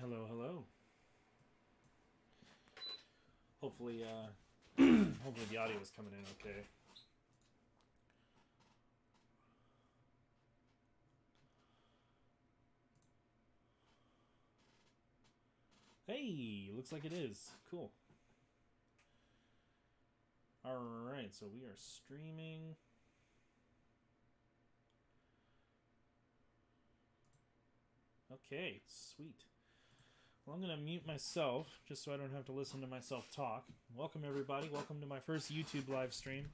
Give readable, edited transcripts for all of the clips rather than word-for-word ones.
Hello, hello. Hopefully, hopefully the audio is coming in okay. Hey, looks like it is. Cool. Alright, so we are streaming. Okay, sweet. Well, I'm going to mute myself just so I don't have to listen to myself talk. Welcome, everybody. Welcome to my first YouTube live stream.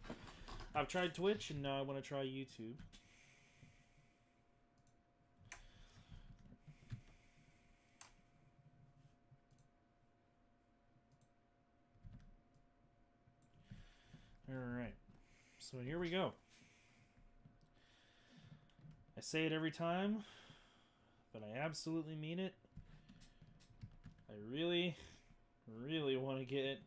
I've tried Twitch, and now I want to try YouTube. Alright, so here we go. I say it every time, but I absolutely mean it. I really want to get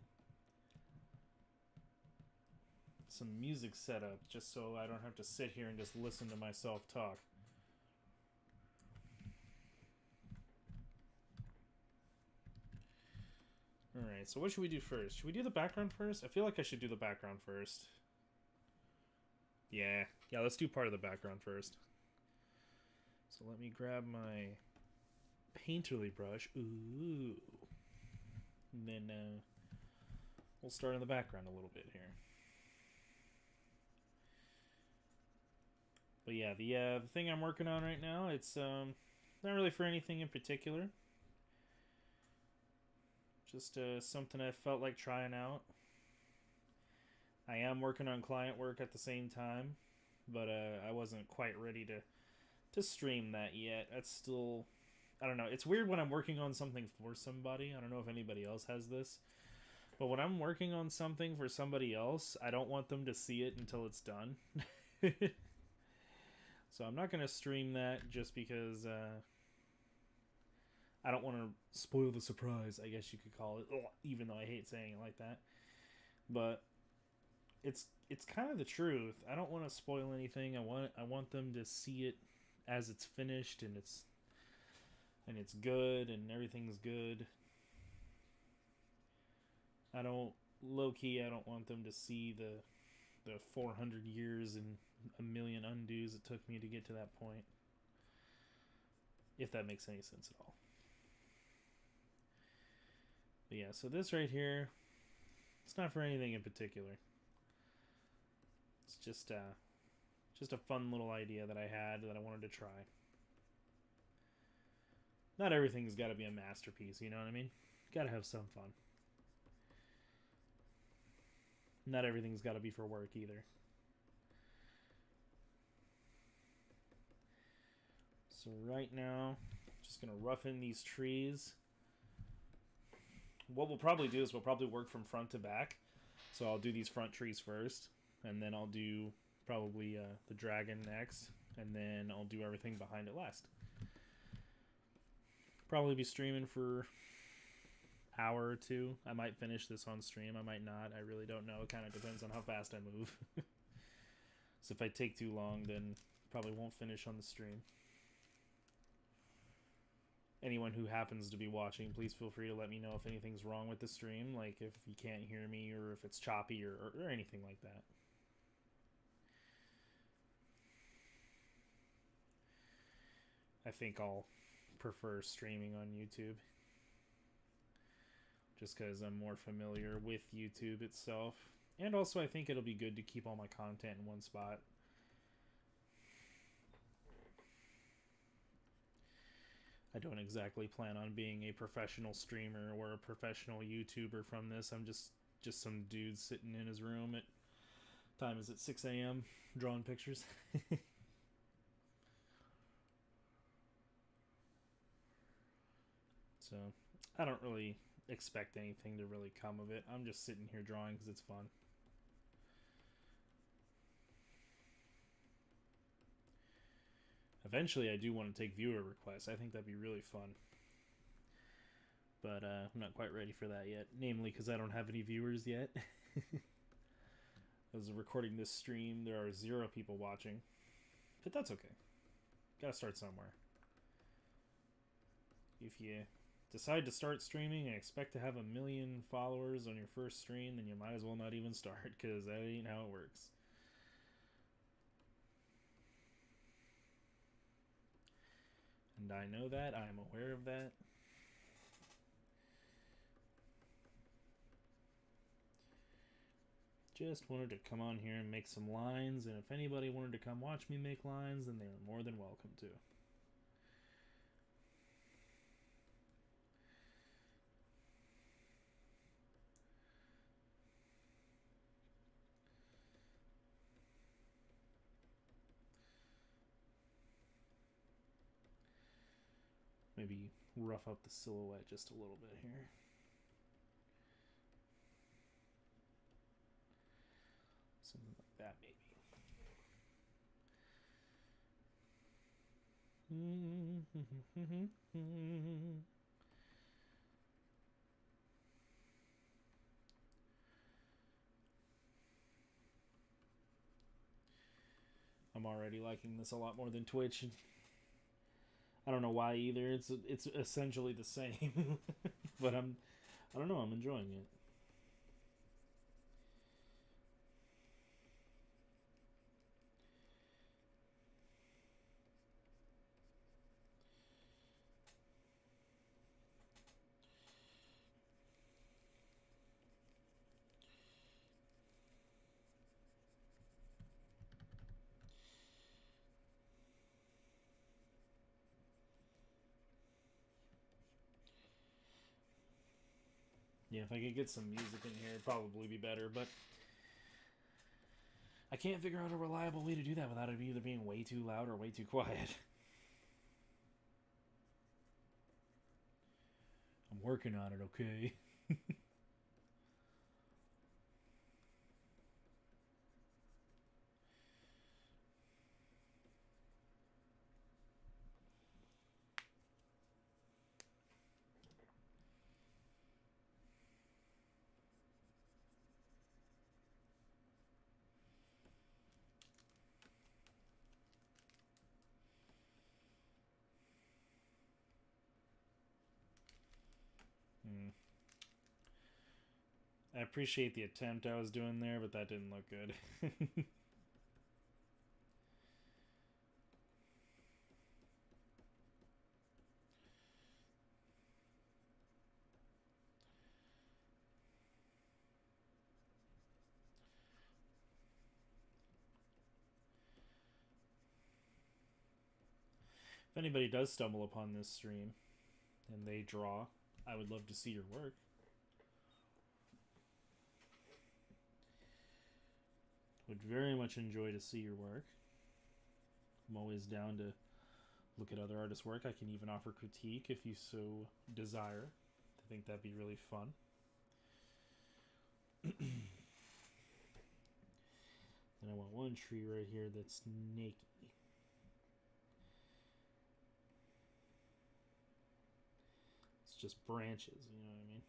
some music set up just so I don't have to sit here and just listen to myself talk. Alright, so what should we do first? Should we do the background first? I feel like I should do the background first. Yeah, let's do part of the background first. So let me grab my painterly brush. Ooh. And then we'll start in the background a little bit here. But yeah, the thing I'm working on right now, it's not really for anything in particular. Just something I felt like trying out. I am working on client work at the same time, but I wasn't quite ready to stream that yet. That's still, I don't know. It's weird when I'm working on something for somebody. I don't know if anybody else has this, but when I'm working on something for somebody else, I don't want them to see it until it's done. So I'm not going to stream that just because I don't want to spoil the surprise, I guess you could call it, even though I hate saying it like that. But it's kind of the truth. I don't want to spoil anything. I want them to see it as it's finished and it's good and everything's good. I don't want them to see the 400 years and a million undos it took me to get to that point. If that makes any sense at all. But yeah, so this right here, it's not for anything in particular. It's just a fun little idea that I had that I wanted to try. Not everything's got to be a masterpiece, you know what I mean? Got to have some fun. Not everything's got to be for work either. So right now, just going to roughen these trees. What we'll probably do is we'll probably work from front to back. So I'll do these front trees first, and then I'll do probably the dragon next, and then I'll do everything behind it last. Probably be streaming for hour or two. I might finish this on stream. I might not. I really don't know. It kind of depends on how fast I move. So if I take too long, then probably won't finish on the stream. Anyone who happens to be watching, please feel free to let me know if anything's wrong with the stream, like if you can't hear me or if it's choppy or anything like that. I think I'll prefer streaming on YouTube just because I'm more familiar with YouTube itself. And also I think it'll be good to keep all my content in one spot. I don't exactly plan on being a professional streamer or a professional YouTuber from this. I'm just some dude sitting in his room at time is it 6 a.m. drawing pictures. So I don't really expect anything to really come of it. I'm just sitting here drawing because it's fun. Eventually, I do want to take viewer requests. I think that'd be really fun. But I'm not quite ready for that yet. Namely, because I don't have any viewers yet. As of recording this stream, there are 0 people watching. But that's okay. Gotta start somewhere. If you decide to start streaming and expect to have 1 million followers on your first stream, then you might as well not even start, because that ain't how it works. And I know that. I am aware of that. Just wanted to come on here and make some lines, and if anybody wanted to come watch me make lines, then they were more than welcome to. Maybe rough up the silhouette just a little bit here. Something like that, maybe. I'm already liking this a lot more than Twitch. I don't know why either. It's essentially the same, but I don't know. I'm enjoying it. Yeah, if I could get some music in here, it'd probably be better, but I can't figure out a reliable way to do that without it either being way too loud or way too quiet. I'm working on it, okay? I appreciate the attempt I was doing there, but that didn't look good. If anybody does stumble upon this stream and they draw, I would love to see your work. Would very much enjoy to see your work. I'm always down to look at other artists' work. I can even offer critique if you so desire. I think that'd be really fun. And I want one tree right here that's snaky. It's just branches, you know what I mean?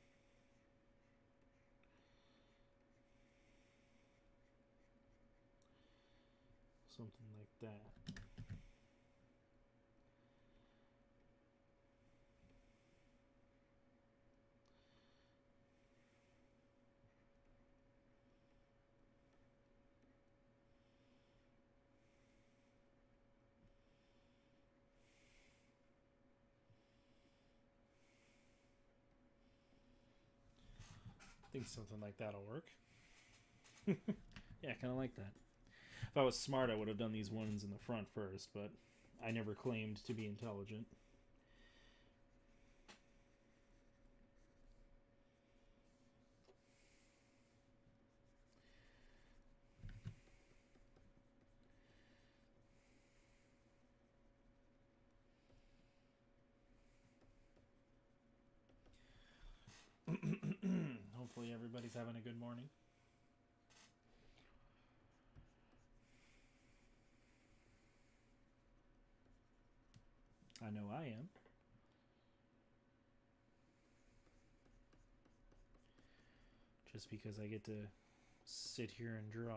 Something like that. I think something like that'll work. Yeah, kind of like that. If I was smart, I would have done these ones in the front first, but I never claimed to be intelligent. Hopefully everybody's having a good morning. I know I am. Just because I get to sit here and draw.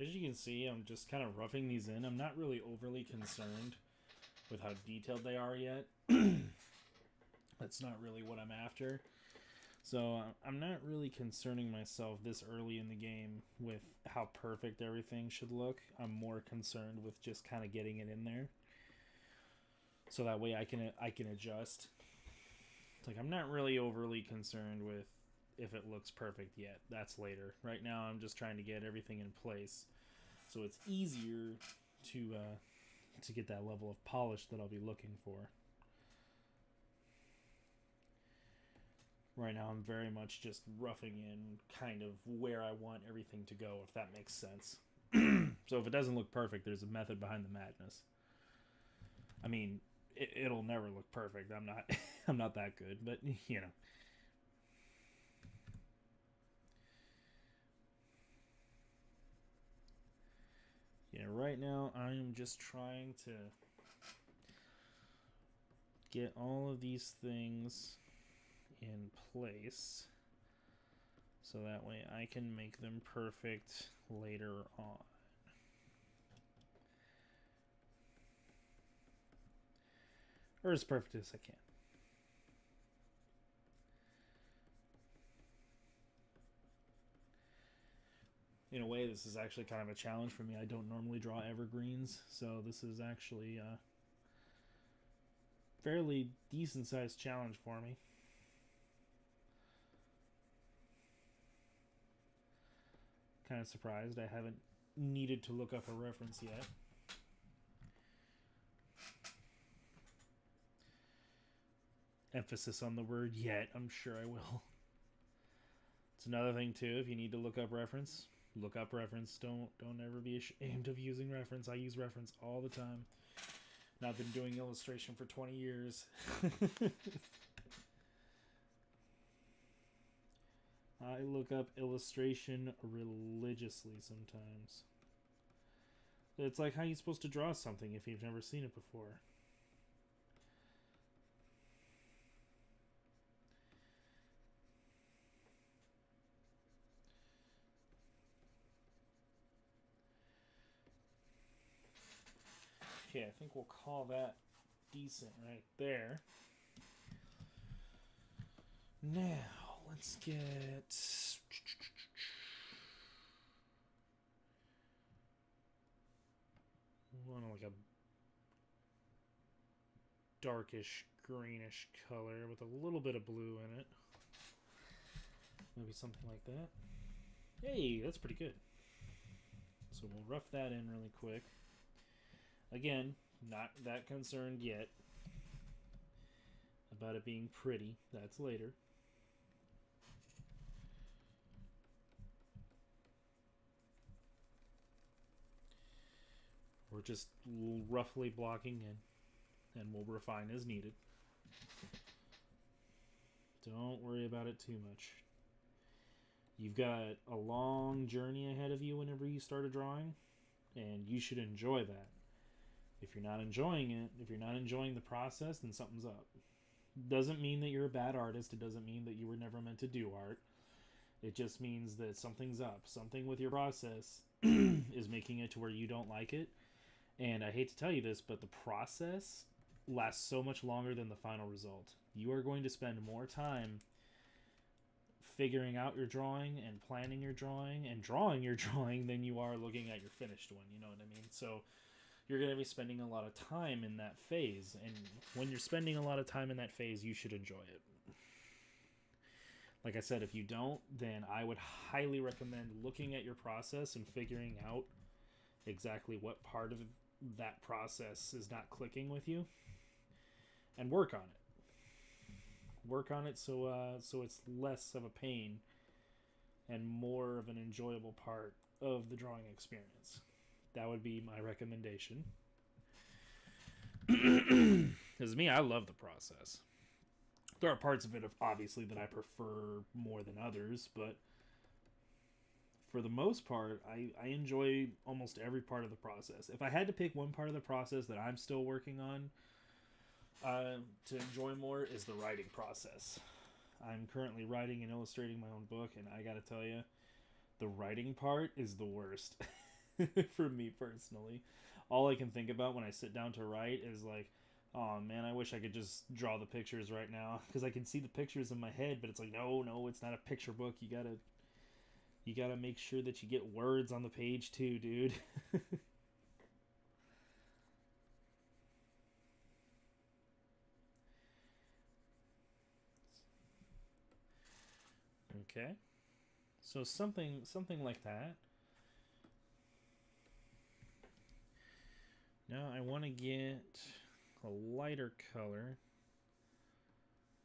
As you can see, I'm just kind of roughing these in. I'm not really overly concerned with how detailed they are yet. That's not really what I'm after. So I'm not really concerning myself this early in the game with how perfect everything should look. I'm more concerned with just kind of getting it in there, so that way I can adjust. It's like I'm not really overly concerned with if it looks perfect yet. That's later. Right now I'm just trying to get everything in place, so it's easier to get that level of polish that I'll be looking for. Right now I'm very much just roughing in kind of where I want everything to go, if that makes sense. So if it doesn't look perfect, there's a method behind the madness. I mean, it'll never look perfect. I'm not I'm not that good, but you know. Yeah, right now I am just trying to get all of these things in place so that way I can make them perfect later on. Or as perfect as I can. In a way, this is actually kind of a challenge for me. I don't normally draw evergreens, so this is actually a fairly decent sized challenge for me. Kind of surprised I haven't needed to look up a reference yet. Emphasis on the word yet. I'm sure I will. It's another thing too. If you need to look up reference, look up reference. Don't ever be ashamed of using reference. I use reference all the time. And I've been doing illustration for 20 years. I look up illustration religiously sometimes. It's like how you're supposed to draw something if you've never seen it before. Okay, I think we'll call that decent right there. Now, let's get... We want like a darkish greenish color with a little bit of blue in it. Maybe something like that. Hey, that's pretty good. So we'll rough that in really quick. Again, not that concerned yet about it being pretty. That's later. We're just roughly blocking in, and we'll refine as needed. Don't worry about it too much. You've got a long journey ahead of you whenever you start a drawing, and you should enjoy that. If you're not enjoying it, if you're not enjoying the process, then something's up. Doesn't mean that you're a bad artist. It doesn't mean that you were never meant to do art. It just means that something's up. Something with your process is making it to where you don't like it. And I hate to tell you this, but the process lasts so much longer than the final result. You are going to spend more time figuring out your drawing and planning your drawing and drawing your drawing than you are looking at your finished one. You know what I mean? So you're going to be spending a lot of time in that phase. And when you're spending a lot of time in that phase, you should enjoy it. Like I said, if you don't, then I would highly recommend looking at your process and figuring out exactly what part of that process is not clicking with you, and work on it. Work on it so it's less of a pain and more of an enjoyable part of the drawing experience. That would be my recommendation. Because me, I love the process. There are parts of it, obviously, that I prefer more than others, but for the most part, I enjoy almost every part of the process. If I had to pick one part of the process that I'm still working on to enjoy more, is the writing process. I'm currently writing and illustrating my own book, and I gotta tell you, the writing part is the worst. For me personally, all I can think about when I sit down to write is like, oh man, I wish I could just draw the pictures right now because I can see the pictures in my head, but it's like, no, no, it's not a picture book. You gotta make sure that you get words on the page too, dude. Okay, so something like that. Now I want to get a lighter color.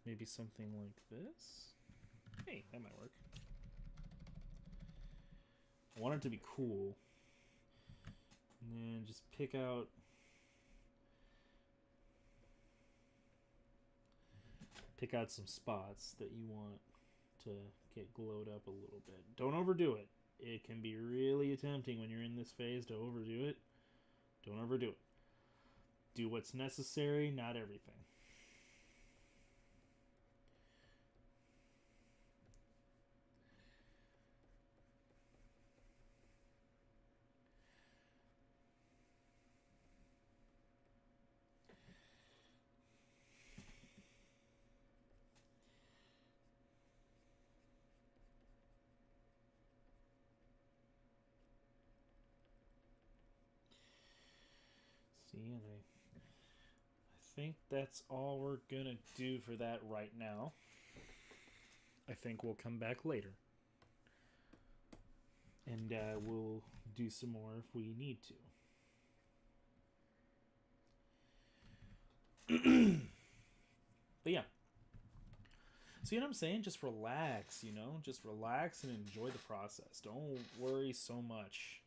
Maybe something like this. Hey, that might work. I want it to be cool. And then just pick out some spots that you want to get glowed up a little bit. Don't overdo it. It can be really tempting when you're in this phase to overdo it. Don't overdo it. Do what's necessary, not everything. See, and I think that's all we're gonna do for that right now. I think we'll come back later. And we'll do some more if we need to. But yeah. See what I'm saying? Just relax, you know? Just relax and enjoy the process. Don't worry so much.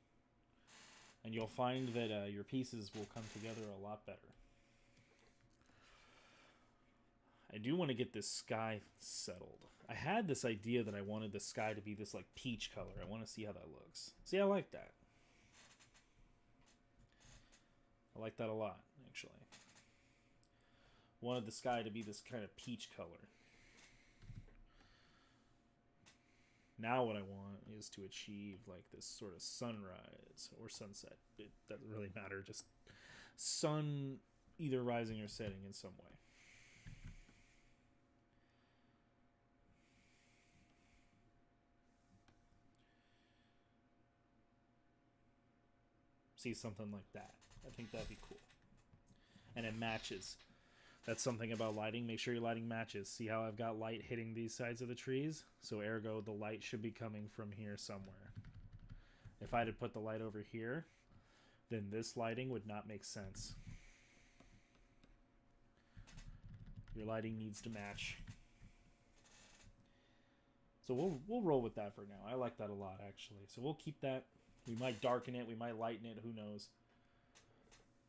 And you'll find that your pieces will come together a lot better. I do want to get this sky settled. I had this idea that I wanted the sky to be this like peach color. I want to see how that looks. See, I like that. I like that a lot, actually. Wanted the sky to be this kind of peach color. Now what I want is to achieve like this sort of sunrise or sunset. It doesn't really matter. Just sun either rising or setting in some way. See something like that. I think that'd be cool. And it matches. That's something about lighting. Make sure your lighting matches. See how I've got light hitting these sides of the trees? So ergo, the light should be coming from here somewhere. If I had to put the light over here, then this lighting would not make sense. Your lighting needs to match. So we'll roll with that for now. I like that a lot, actually. So we'll keep that. We might darken it. We might lighten it. Who knows?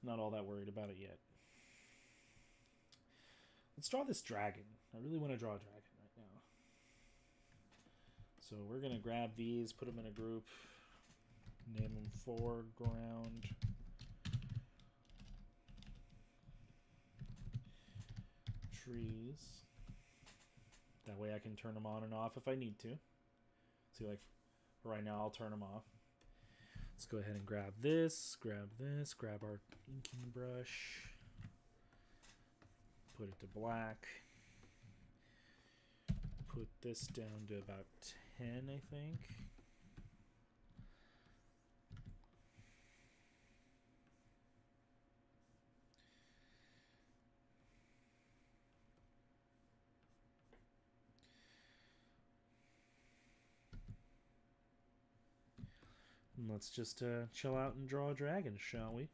Not all that worried about it yet. Let's draw this dragon. I really want to draw a dragon right now. So we're going to grab these, put them in a group, name them foreground trees. That way I can turn them on and off if I need to. See, like right now I'll turn them off. Let's go ahead and grab this, grab our inking brush. Put it to black. Put this down to about 10, I think. And let's just chill out and draw a dragon, shall we?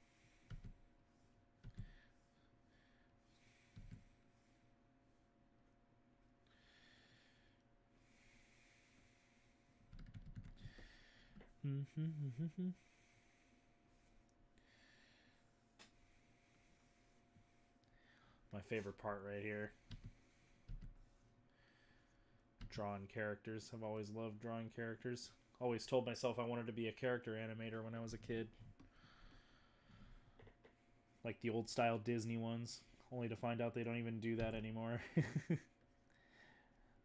My favorite part right here. Drawing characters. I've always loved drawing characters. Always told myself I wanted to be a character animator when I was a kid. Like the old style Disney ones. Only to find out they don't even do that anymore.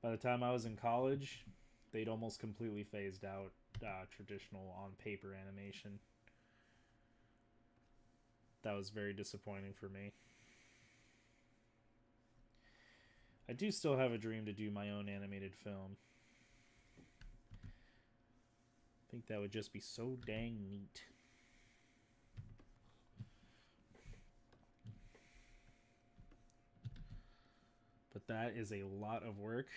By the time I was in college, they'd almost completely phased out traditional on paper animation. That was very disappointing for me. I do still have a dream to do my own animated film. I think that would just be so dang neat. But that is a lot of work,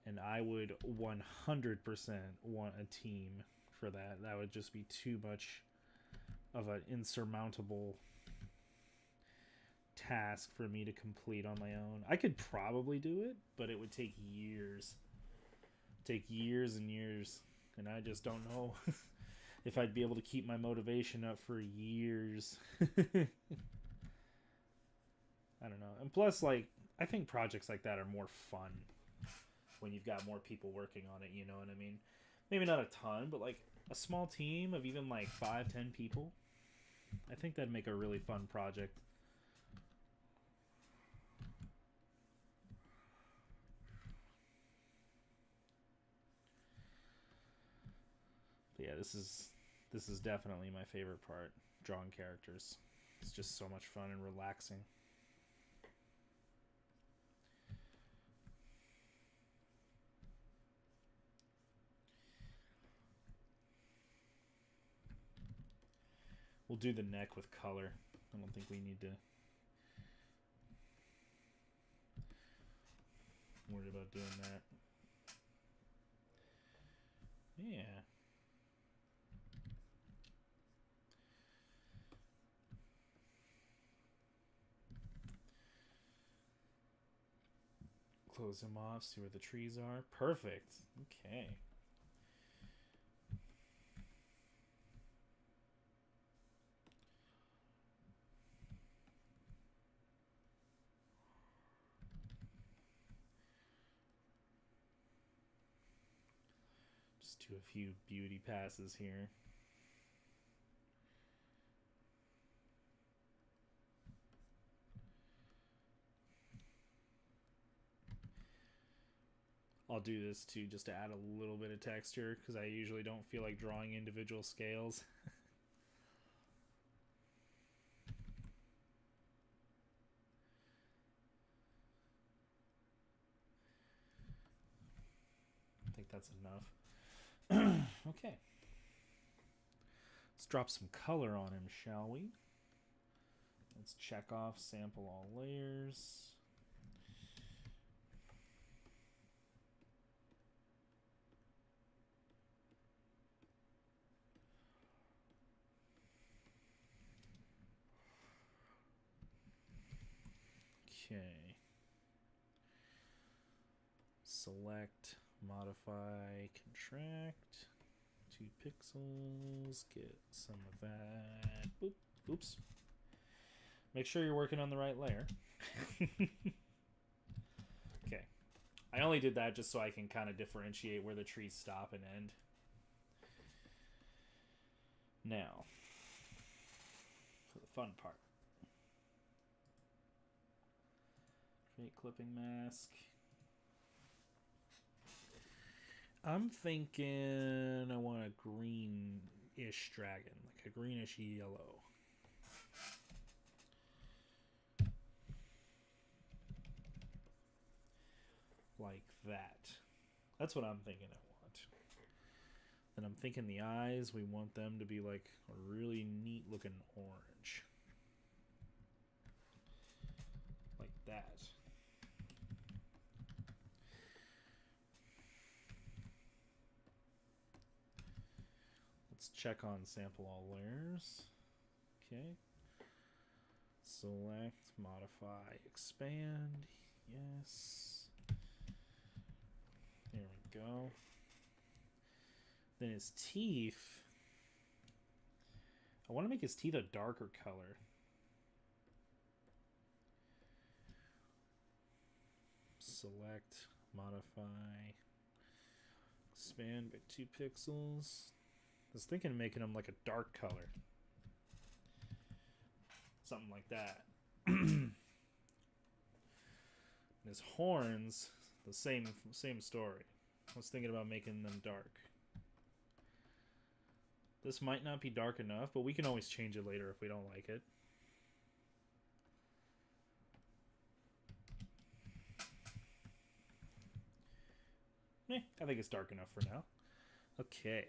and I would 100% want a team for that. That would just be too much of an insurmountable task for me to complete on my own. I could probably do it, but it would take years. Take years and years, and I just don't know if I'd be able to keep my motivation up for years. I don't know. And plus, like, I think projects like that are more fun when you've got more people working on it, you know what I mean? Maybe not a ton, but like a small team of even like 5-10 people. I think that'd make a really fun project. But yeah, this is definitely my favorite part, drawing characters. It's just so much fun and relaxing. We'll do the neck with color. I don't think we need to worry about doing that. Yeah. Close them off, see where the trees are. Perfect. Okay. Just do a few beauty passes here. I'll do this too just to add a little bit of texture because I usually don't feel like drawing individual scales. I think that's enough. Okay. Let's drop some color on him, shall we? Let's check off sample all layers. Okay. Select, modify, contract. 2 pixels. Get some of that. Boop. Oops. Make sure you're working on the right layer. Okay. I only did that just so I can kind of differentiate where the trees stop and end. Now, for the fun part. Create clipping mask. I'm thinking I want a greenish dragon, like a greenish yellow. Like that. That's what I'm thinking I want. And I'm thinking the eyes, we want them to be like a really neat looking orange. Like that. Let's check on sample all layers. Okay. Select, modify, expand. Yes. There we go. Then his teeth. I want to make his teeth a darker color. Select, modify, expand by 2 pixels. I was thinking of making him like a dark color. Something like that. His horns, the same story. I was thinking about making them dark. This might not be dark enough, but we can always change it later if we don't like it. I think it's dark enough for now. Okay.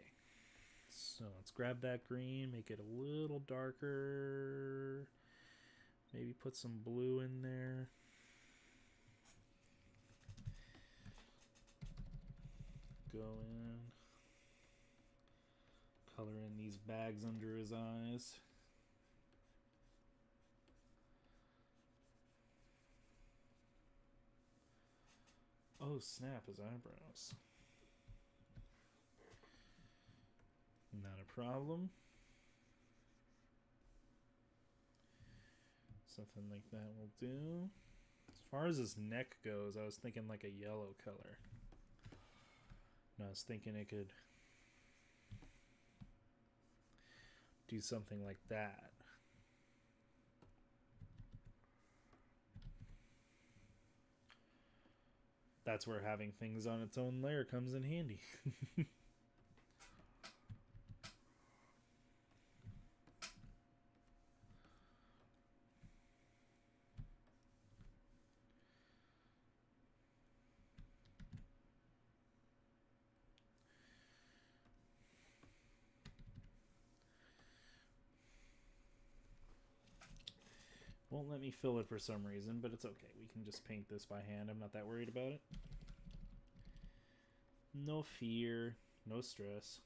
So let's grab that green, make it a little darker. Maybe put some blue in there. Go in. Color in these bags under his eyes. Oh snap, his eyebrows. Not a problem. Something like that will do. As far as his neck goes, I was thinking like a yellow color. And I was thinking it could do something like that. That's where having things on its own layer comes in handy. Won't let me fill it for some reason, but it's okay. We can just paint this by hand. I'm not that worried about it. No fear, no stress.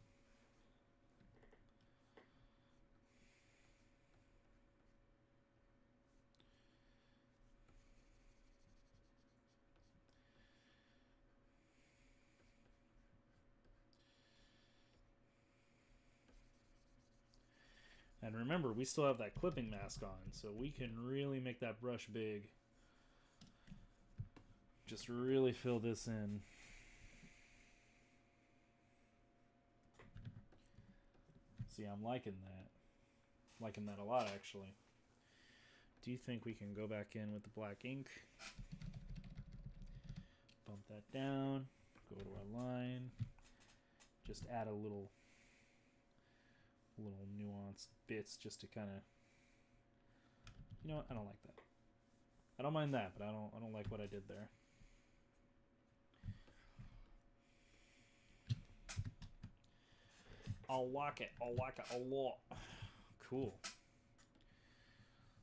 And remember, we still have that clipping mask on, so we can really make that brush big. Just really fill this in. See, I'm liking that. Liking that a lot, actually. Do you think we can go back in with the black ink? Bump that down. Go to our line. Just add a little nuanced bits just to kind of, you know what, I don't like that. I don't mind that, but I don't like what I did there. I'll like it a lot. Cool.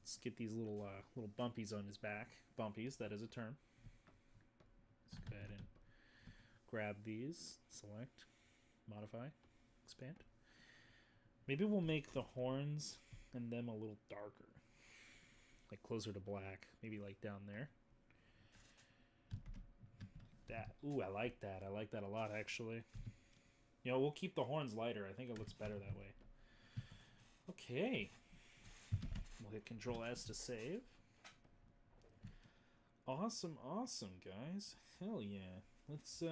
Let's get these little bumpies on his back. Bumpies, that is a term. Let's go ahead and grab these, select, modify, expand. Maybe we'll make the horns and them a little darker. Like closer to black. Maybe like down there. That. Ooh, I like that. I like that a lot, actually. You know, we'll keep the horns lighter. I think it looks better that way. Okay. We'll hit Control S to save. Awesome, awesome, guys. Hell yeah. Let's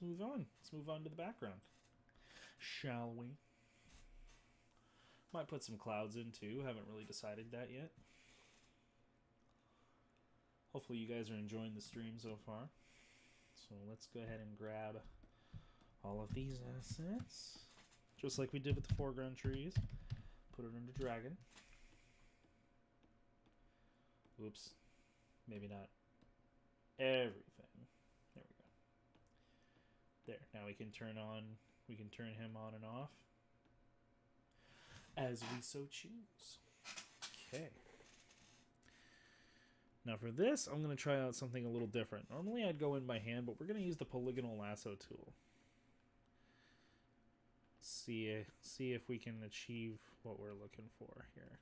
move on. Let's move on to the background. Shall we? Might put some clouds in too. Haven't really decided that yet. Hopefully you guys are enjoying the stream so far. So let's go ahead and grab all of these assets. Just like we did with the foreground trees. Put it into Dragon. Oops. Maybe not everything. There we go. There. Now we can turn him on and off as we so choose. Okay. Now for this, I'm going to try out something a little different. Normally I'd go in by hand, but we're going to use the polygonal lasso tool. See if we can achieve what we're looking for here.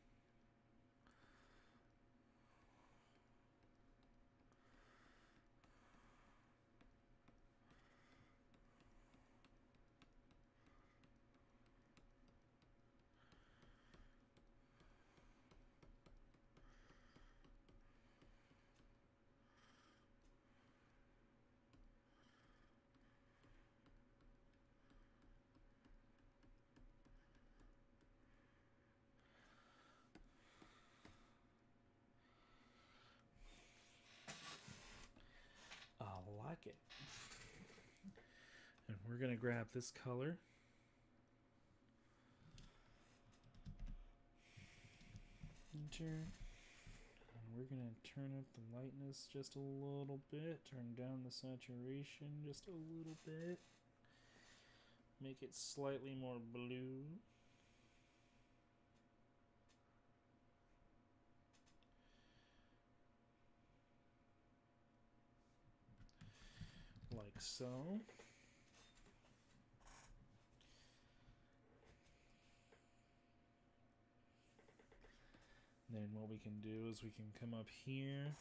Like it. And we're going to grab this color. center. And we're going to turn up the lightness just a little bit. Turn down the saturation just a little bit. Make it slightly more blue. Like so. Then what we can do is we can come up here.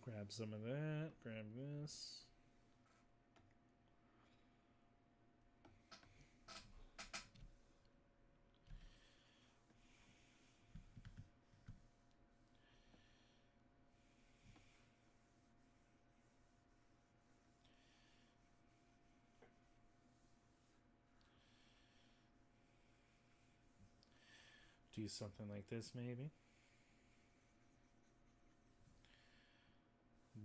Grab some of that, grab this. Do something like this maybe.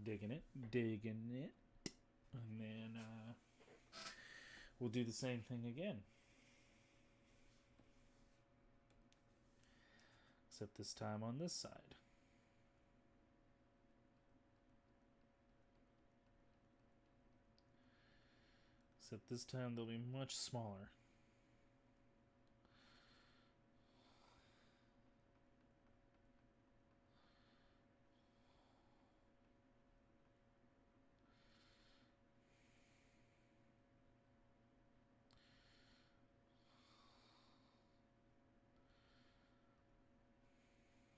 Digging it. And then we'll do the same thing again. Except this time on this side. Except this time they'll be much smaller.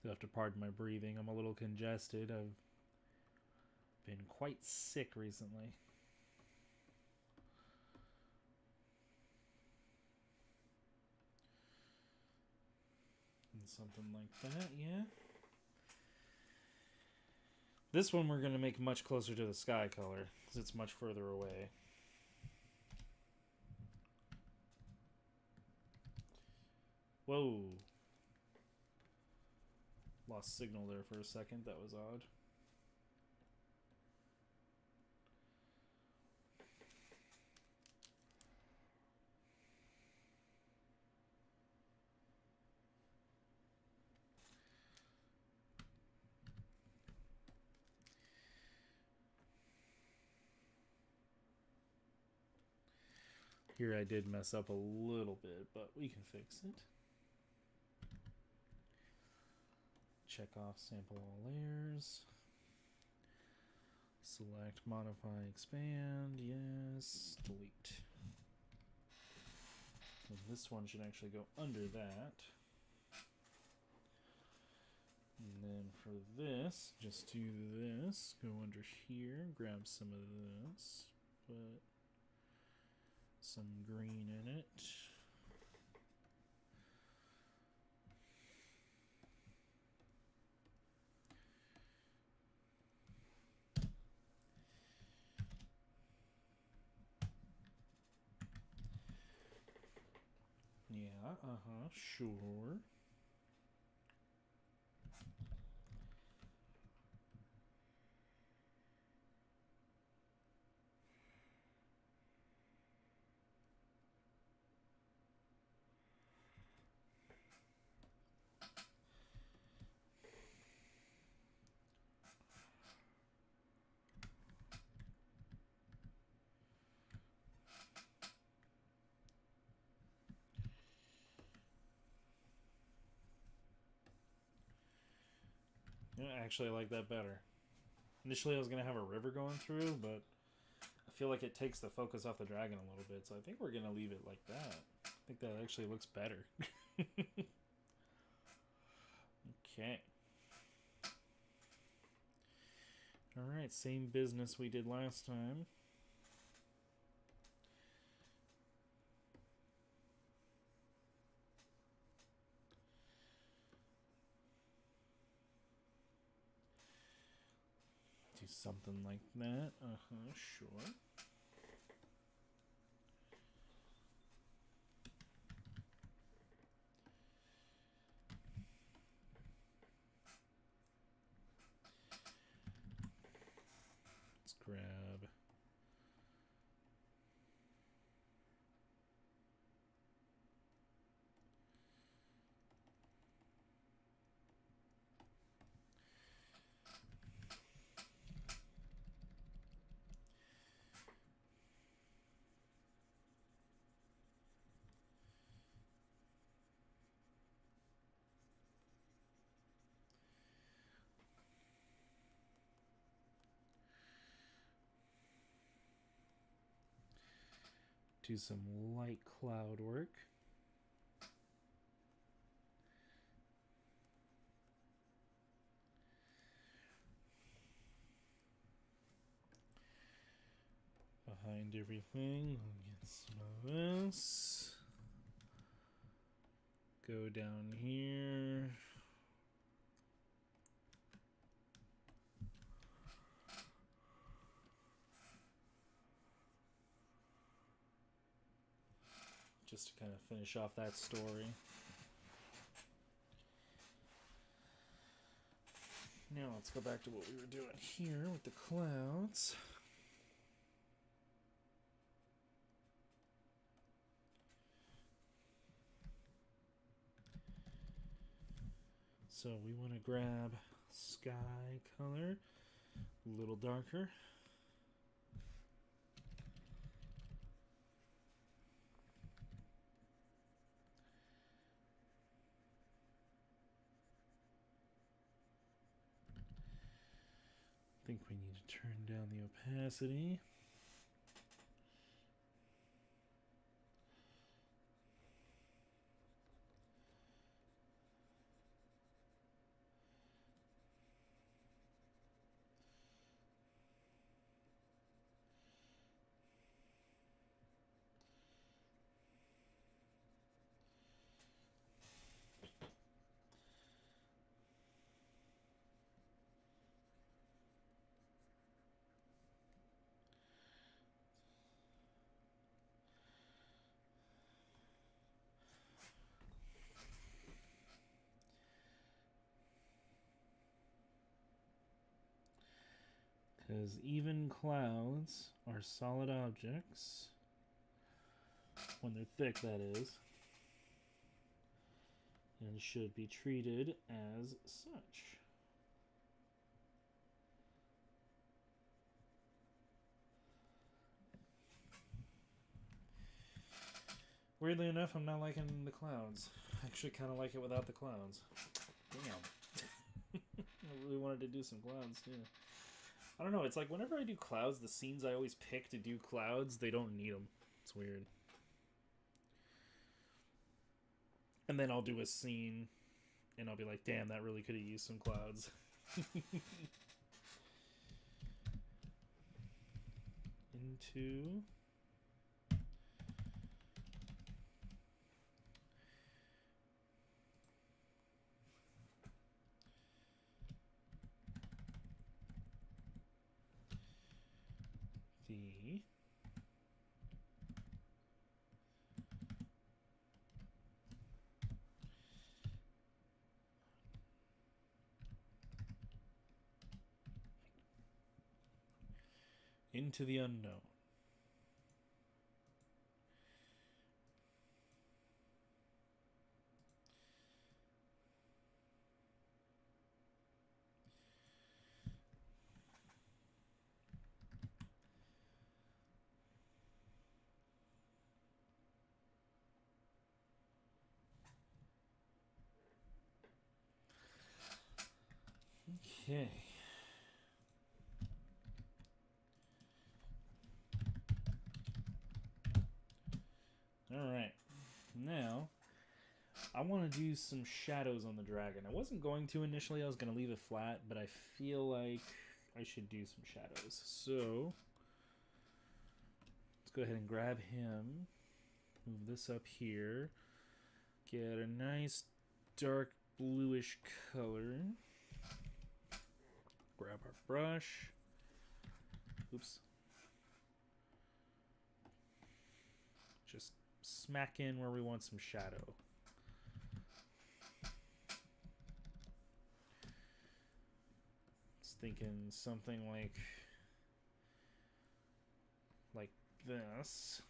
You'll have to pardon my breathing. I'm a little congested. I've been quite sick recently. And something like that, yeah. This one we're going to make much closer to the sky color, because it's much further away. Whoa. Lost signal there for a second. That was odd. Here I did mess up a little bit, but we can fix it. Check off sample all layers. Select, modify, expand, yes, delete. And this one should actually go under that. And then for this, just do this, go under here, grab some of this, put some green in it. Yeah, sure. Yeah, actually, I like that better. Initially, I was going to have a river going through, but I feel like it takes the focus off the dragon a little bit, so I think we're going to leave it like that. I think that actually looks better. Okay. Alright, same business we did last time. Do something like that. Sure. Let's grab Do some light cloud work. Behind everything, we'll get some of this. Go down here. Just to kind of finish off that story. Now let's go back to what we were doing here with the clouds. So we want to grab sky color, a little darker. I think we need to turn down the opacity. Because even clouds are solid objects, when they're thick that is, and should be treated as such. Weirdly enough, I'm not liking the clouds. I actually kind of like it without the clouds. Damn. I really wanted to do some clouds too. I don't know, it's like whenever I do clouds, the scenes I always pick to do clouds, they don't need them. It's weird. And then I'll do a scene, and I'll be like, damn, that really could have used some clouds. Into... the into the unknown. Okay. Alright. Now, I want to do some shadows on the dragon. I wasn't going to initially. I was going to leave it flat, but I feel like I should do some shadows. So, let's go ahead and grab him. Move this up here. Get a nice dark bluish color. Grab our brush. Oops. Just smack in where we want some shadow. Just thinking something like this.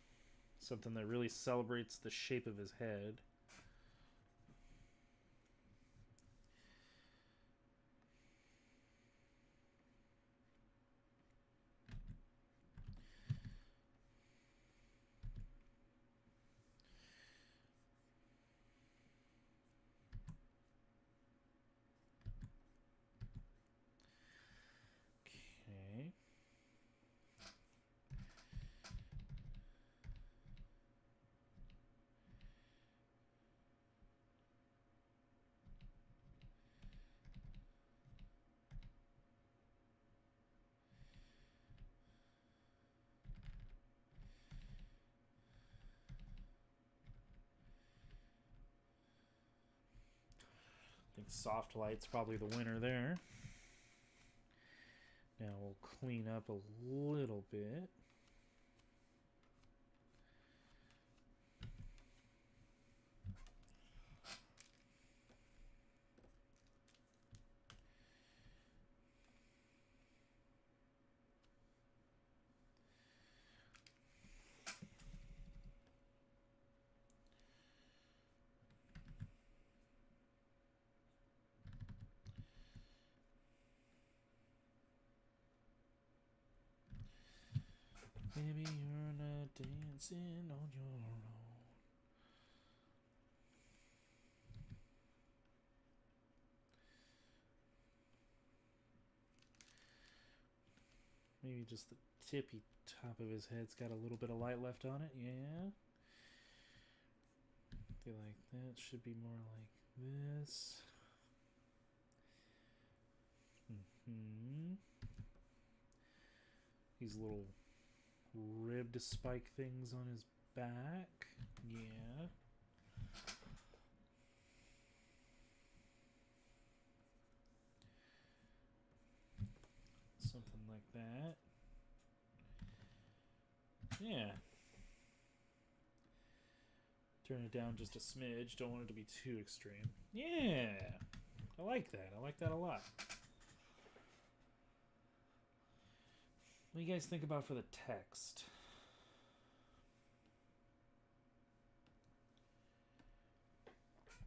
Something that really celebrates the shape of his head. Soft light's probably the winner there. Now we'll clean up a little bit. Maybe you're not dancing on your own. Maybe just the tippy top of his head's got a little bit of light left on it. Yeah. I feel like that should be more like this. These little ribbed spike things on his back. Yeah. Something like that. Yeah. Turn it down just a smidge. Don't want it to be too extreme. Yeah. I like that. I like that a lot. What do you guys think about for the text?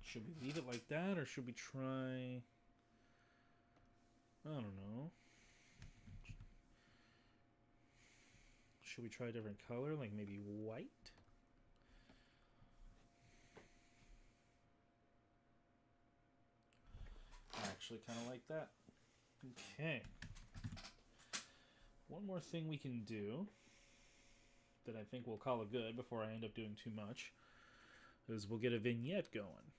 Should we leave it like that, or should we try... I don't know. Should we try a different color, like maybe white? I actually kind of like that. Okay. One more thing we can do that I think we'll call it good before I end up doing too much is we'll get a vignette going.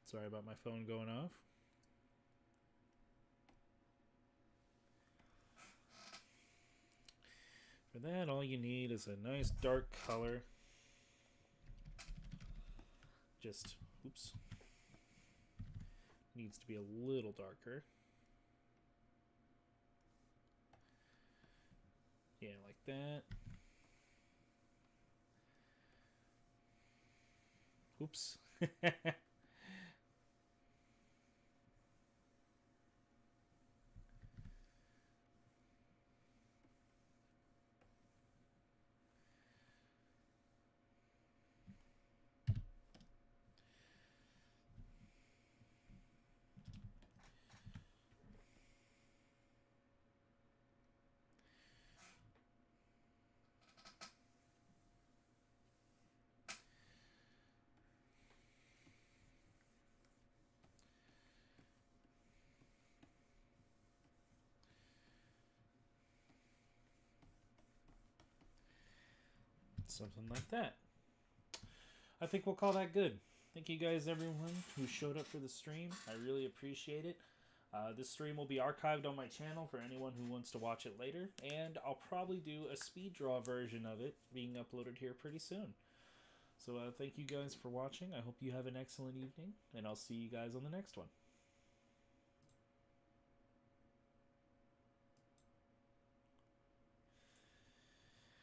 Sorry about my phone going off. For that, all you need is a nice dark color. Just, oops. Needs to be a little darker. Yeah, like that. Oops. Something like that. I think we'll call that good. Thank you guys, everyone who showed up for the stream. I really appreciate it. This stream will be archived on my channel for anyone who wants to watch it later, and I'll probably do a speed draw version of it being uploaded here pretty soon. So thank you guys for watching. I hope you have an excellent evening, and I'll see you guys on the next one.